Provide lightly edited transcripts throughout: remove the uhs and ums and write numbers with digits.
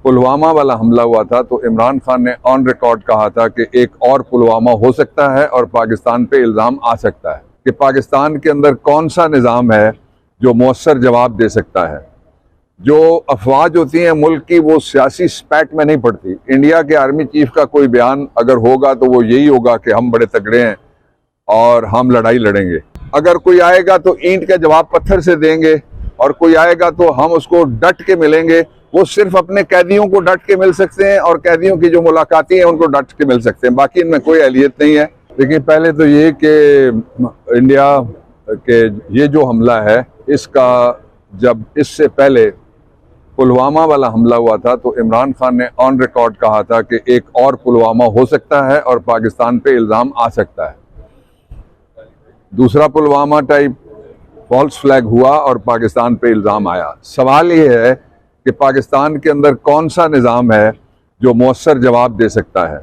पुलवामा वाला हमला हुआ था तो इमरान खान ने ऑन रिकॉर्ड कहा था कि एक और पुलवामा हो सकता है और पाकिस्तान पे इल्ज़ाम आ सकता है कि पाकिस्तान के अंदर कौन सा निज़ाम है जो मौसर जवाब दे सकता है। जो अफवाज होती हैं मुल्क की वो सियासी स्पैट में नहीं पड़ती। इंडिया के आर्मी चीफ का कोई बयान अगर होगा तो वो यही होगा कि हम बड़े तगड़े हैं और हम लड़ाई लड़ेंगे। अगर कोई आएगा तो ईंट का जवाब पत्थर से देंगे और कोई आएगा तो हम उसको डट के मिलेंगे। वो सिर्फ अपने कैदियों को डट के मिल सकते हैं और कैदियों की जो मुलाकाती हैं उनको डट के मिल सकते हैं, बाकी इनमें कोई अहलियत नहीं है। लेकिन पहले तो ये कि इंडिया के ये जो हमला है इसका जब इससे पहले पुलवामा वाला हमला हुआ था तो इमरान खान ने ऑन रिकॉर्ड कहा था कि एक और पुलवामा हो सकता है और पाकिस्तान पे इल्ज़ाम आ सकता है। दूसरा पुलवामा टाइप फॉल्स फ्लैग हुआ और पाकिस्तान पे इल्ज़ाम आया। सवाल ये है कि पाकिस्तान के अंदर कौन सा निज़ाम है जो मौसर जवाब दे सकता है।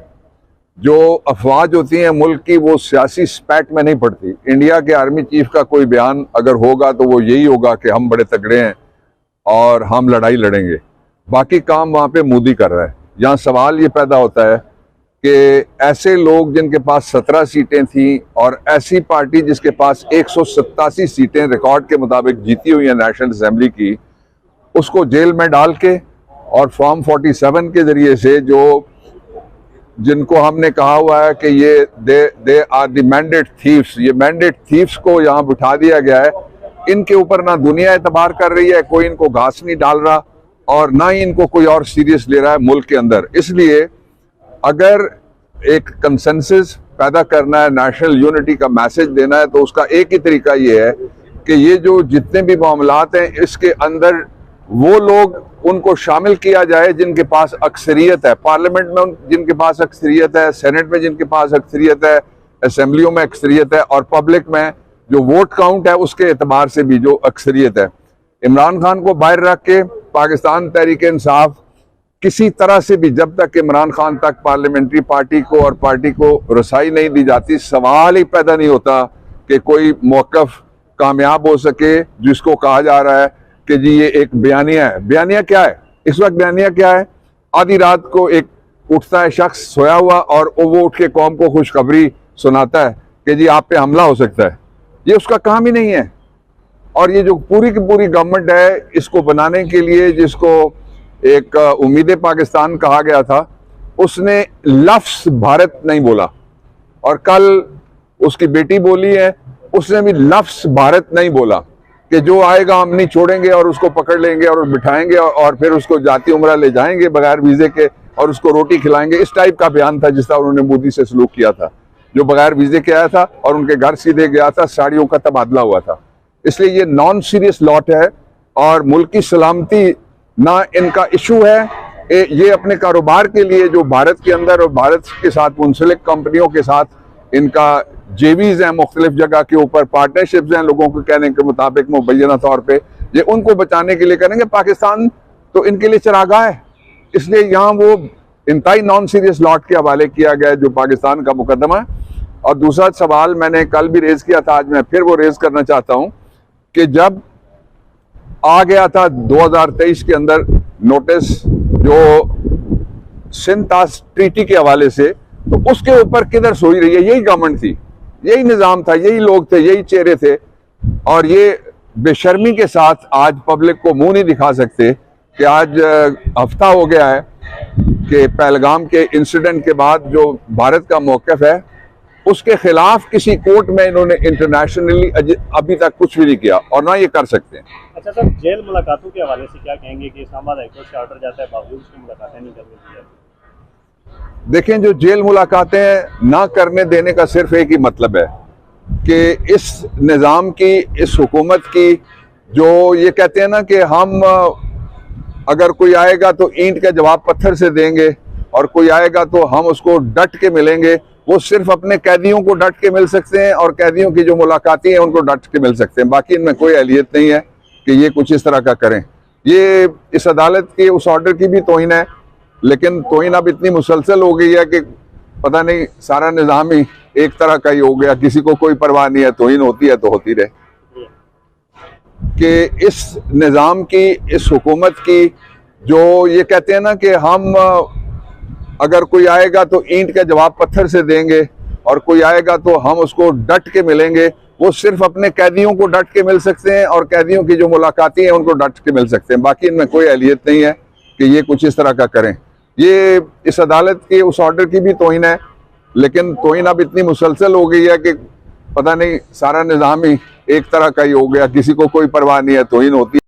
जो अफवाज होती हैं मुल्क की वो सियासी स्पैट में नहीं पड़ती। इंडिया के आर्मी चीफ का कोई बयान अगर होगा तो वो यही होगा कि हम बड़े तगड़े हैं और हम लड़ाई लड़ेंगे, बाकी काम वहाँ पे मोदी कर रहा है। यहाँ सवाल ये पैदा होता है कि ऐसे लोग जिनके पास 17 सीटें थी और ऐसी पार्टी जिसके पास 187 सीटें रिकॉर्ड के मुताबिक जीती हुई है नेशनल असेंबली की, उसको जेल में डाल के और फॉर्म 47 के जरिए से जो जिनको हमने कहा हुआ है कि ये they are the mandate thieves, ये मैंडेट थीव्स को यहाँ बिठा दिया गया है। इनके ऊपर ना दुनिया एतबार कर रही है, कोई इनको घास नहीं डाल रहा और ना ही इनको कोई और सीरियस ले रहा है मुल्क के अंदर। इसलिए अगर एक कंसेंसस पैदा करना है, नेशनल यूनिटी का मैसेज देना है, तो उसका एक ही तरीका ये है कि ये जो जितने भी मामलात हैं इसके अंदर वो लोग उनको शामिल किया जाए जिनके पास अक्सरियत है। पार्लियामेंट में जिनके पास अक्सरियत है, सेनेट में जिनके पास अक्सरियत है, असेंबलियों में अक्सरियत है और पब्लिक में जो वोट काउंट है उसके एतबार से भी जो अक्सरियत है। इमरान खान को बाहर रख के पाकिस्तान तहरीक इंसाफ किसी तरह से भी जब तक इमरान खान तक पार्लियामेंट्री पार्टी को और पार्टी को रसाई नहीं दी जाती, सवाल ही पैदा नहीं होता कि कोई मौक़िफ़ कामयाब हो सके जिसको कहा जा रहा है कि जी ये एक बयानिया है। बयानिया क्या है इस वक्त? बयानिया क्या है? आधी रात को एक उठता है शख्स सोया हुआ और वो उठ के कौम को खुशखबरी सुनाता है कि जी आप पे हमला हो सकता है। ये उसका काम ही नहीं है। और ये जो पूरी की पूरी गवर्नमेंट है इसको बनाने के लिए जिसको एक उम्मीद पाकिस्तान कहा गया था, उसने लफ्ज़ भारत नहीं बोला और कल उसकी बेटी बोली है, उसने भी लफ्ज़ भारत नहीं बोला कि जो आएगा हम नहीं छोड़ेंगे और उसको पकड़ लेंगे और बिठाएंगे और फिर उसको जाती उम्रा ले जाएंगे बगैर वीज़े के और उसको रोटी खिलाएंगे। इस टाइप का बयान था जिस तरह उन्होंने मोदी से सलूक किया था, जो बगैर वीज़े के आया था और उनके घर सीधे गया था, साड़ियों का तबादला हुआ था। इसलिए ये नॉन सीरियस लॉट है और मुल्क की सलामती ना इनका इशू है। ये अपने कारोबार के लिए जो भारत के अंदर और भारत के साथ मुंसलिक कंपनियों के साथ इनका जेवीज हैं, मुख्तलिफ जगह के ऊपर पार्टनरशिप्स हैं, लोगों के कहने के मुताबिक मुबैना तौर पे ये उनको बचाने के लिए करेंगे। पाकिस्तान तो इनके लिए चरागाह है, इसलिए यहाँ वो इंतहाई नॉन सीरियस लॉट के हवाले किया गया है जो पाकिस्तान का मुकदमा है। और दूसरा सवाल मैंने कल भी रेज किया था, आज मैं फिर वो रेज करना चाहता हूँ कि जब आ गया था 2023 के अंदर नोटिस जो सिंतास ट्रीटी के हवाले से, तो उसके ऊपर किधर सोई रही है? यही गवर्नमेंट थी, यही निज़ाम था, यही लोग थे, यही चेहरे थे। और ये बेशर्मी के साथ आज पब्लिक को मुंह नहीं दिखा सकते कि आज हफ्ता हो गया है कि पहलगाम के इंसिडेंट के बाद जो भारत का मौक़िफ़ है उसके खिलाफ किसी कोर्ट में इन्होंने इंटरनेशनली अभी तक कुछ भी नहीं किया और ना ये कर सकते हैं। अच्छा सर, जेल मुलाकातों के हवाले से क्या कहेंगे कि इस्लामाबाद हाईकोर्ट से ऑर्डर जाता है बावजूद उसकी मुलाकातें नहीं करने दी जाती? देखें, जो जेल मुलाकातें ना करने देने का सिर्फ एक ही मतलब है कि इस निज़ाम की, इस हुकूमत की जो ये कहते हैं ना कि हम अगर कोई आएगा तो ईंट का जवाब पत्थर से देंगे और कोई आएगा तो हम उसको डट के मिलेंगे, वो सिर्फ अपने कैदियों को डट के मिल सकते हैं और कैदियों की जो मुलाकाती हैं उनको डट के मिल सकते हैं, बाकी इनमें कोई अहलियत नहीं है कि ये कुछ इस तरह का करें। ये इस अदालत के उस ऑर्डर की भी तौहीन है, लेकिन तौहीन अब इतनी मुसलसल हो गई है कि पता नहीं सारा निज़ाम ही एक तरह का ही हो गया, किसी को कोई परवाह नहीं है, तौहीन होती है तो होती रहे। कि इस निज़ाम की, इस हुकूमत की जो ये कहते हैं ना कि हम अगर कोई आएगा तो ईंट का जवाब पत्थर से देंगे और कोई आएगा तो हम उसको डट के मिलेंगे, वो सिर्फ अपने कैदियों को डट के मिल सकते हैं और कैदियों की जो मुलाकाती हैं उनको डट के मिल सकते हैं। बाकी इनमें कोई अहलियत नहीं है कि ये कुछ इस तरह का करें। ये इस अदालत के उस ऑर्डर की भी तौहीन है, लेकिन तौहीन अब इतनी मुसलसल हो गई है कि पता नहीं सारा निज़ाम ही एक तरह का ही हो गया, किसी को कोई परवाह नहीं है, तौहीन होती है।